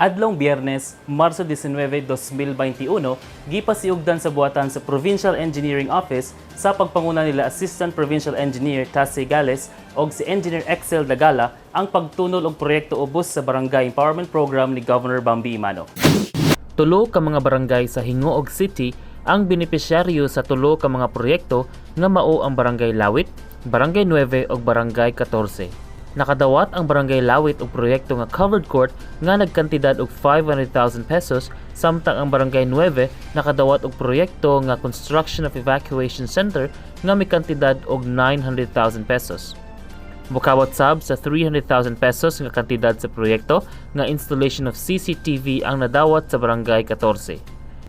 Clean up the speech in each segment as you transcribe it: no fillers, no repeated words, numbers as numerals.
Adlong Biyernes, Marso 19, 2021, gipasiugdan sa buhatan sa Provincial Engineering Office sa pagpanguna nila Assistant Provincial Engineer Tassie Gales o si Engineer Excel Dagala ang pagtunol og proyekto ubos sa Barangay Empowerment Program ni Governor Bambi Imano. Tulo ka mga barangay sa Hingoog City ang benepisyaryo sa tulo ka mga proyekto nga mao ang Barangay Lawit, Barangay 9 ug Barangay 14. Nakadawat ang Barangay Lawit og proyekto nga covered court nga nagkantidad og 500,000 pesos samtang ang Barangay 9 nakadawat og proyekto nga construction of evacuation center nga may kantidad og 900,000 pesos. Bukawat sab sa 300,000 pesos nga kantidad sa proyekto nga installation of CCTV ang nadawat sa Barangay 14.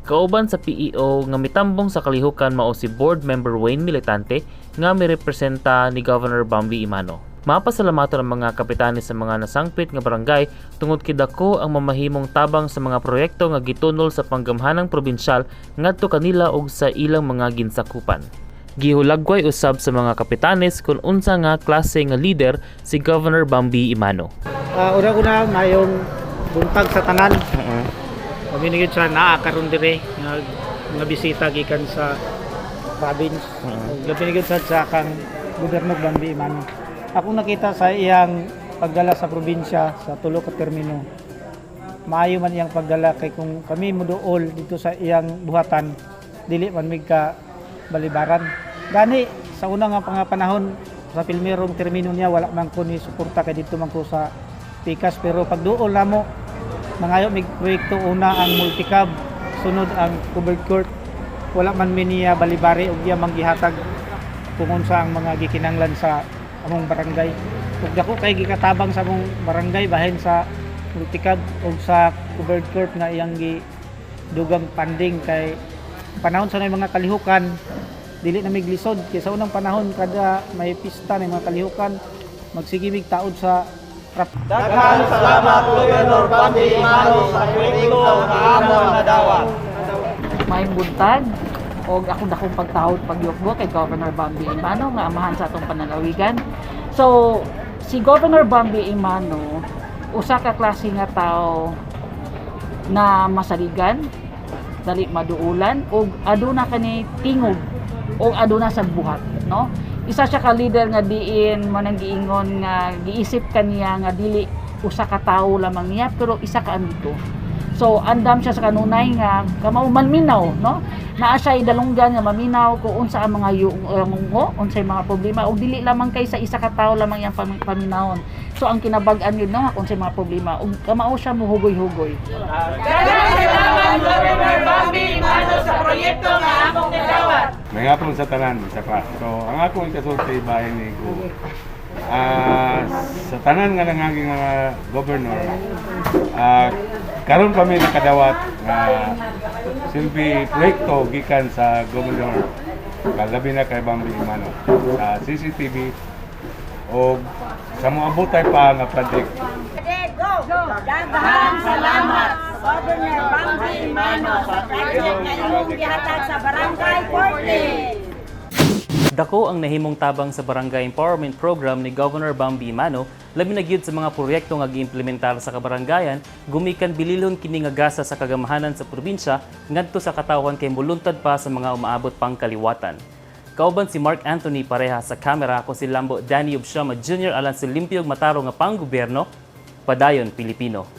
Kauban sa PEO nga mitambong sa kalihukan mao si Board Member Wayne Militante nga mirepresenta ni Governor Bambi Imano. Mapasalamaton ang mga kapitanes sa mga nasangpit nga barangay tungod kidako ang mamahimong tabang sa mga proyekto nga gitunol sa panggamhanang probinsyal ngadto kanila ug sa ilang mga ginsakupan. Gihulagway usab sa mga kapitanes kung unsa nga klase nga leader si Governor Bambi Imano. Una-una mayong buntag sa tanan. Paminigit sa naakaroon dire nga mga bisita gikan sa province. Pinigit sa kang Gobernador Bambi Imano. Ako nakita sa iyang pagdala sa probinsya sa tulo ka termino. Maayo man iyang pagdala kay kung kami muduol dito sa iyang buhatan, dili man mig ka balibaran. Gani sa una nga panahon sa pilmerong termino niya wala man ko ni suporta kay dito man ko sa Pikas, pero pag duol namo mangayo mig proyekto, una ang multicab, sunod ang covered court, wala man niya balibari og iya manggihatag kung unsa ang mga gikinanglan sa among barangay. Ug dako kay gikatabang sa among barangay bahin sa multicab ug sa covered court nga iyang gidugang funding kay panahon sa mga kalihukan dili na miglisod kay sa unang panahon kada may pista ng mga kalihukan magsigimig taod sa Daghang salamat Gobernador Bambi Imano sa proyekto nga amon nadawat. May buntag o akong pagtahod pagyukbo kay Governor Bambi Imano nga amahan sa atong pananawigan. So si Governor Bambi Imano usa ka klase nga tao na masaligan, dali maduulan ug aduna kani tingog o aduna sa buhat, no? Isa siya ka leader nga diin manang giingon nga giisip kaniya nga dili usa ka tawo lamang niya pero isa ka amigo. So andam siya sa kanunay nga kamao manminaw, no? Naa siya idalunggan nga maminaw kung unsa ang mga yungo, unsay mga problema ug dili lamang kay sa isa ka tawo lamang yang paminawon. So ang kinabag-an yun no unsay mga problema ug kamao siya muhugoy-hugoy. Salamat Gobernador Bambi Imano sa proyekto nga among nadawat. May hapon sa tanan isa pa. So ang akong ikasulti bahin ni ko. Sa tanan nga nangaging nga gobernador, karon kami nakadawat nga silbi proyekto gikan sa gobernador kalabi na kay Bambi Imano sa CCTV o sa moabotay pa nga project. Daghang salamat Governor Bambi Imano sa project nga imong gihatag sa Barangay 14. Dako ang nahimong tabang sa Barangay Empowerment Program ni Governor Bambi Imano, labi na gyud sa mga proyekto nga giimplementar sa kabarangayan, gumikan bililon kini nga gasa sa kagamahanan sa probinsya ngadto sa katawan kay muluntad pa sa mga umaabot pang kaliwatan. Kauban si Mark Anthony pareha sa kamera, ako si Lambo Danny Obshama Jr. alang si Limpyog Mataro nga panggobyerno, Padayon Pilipino.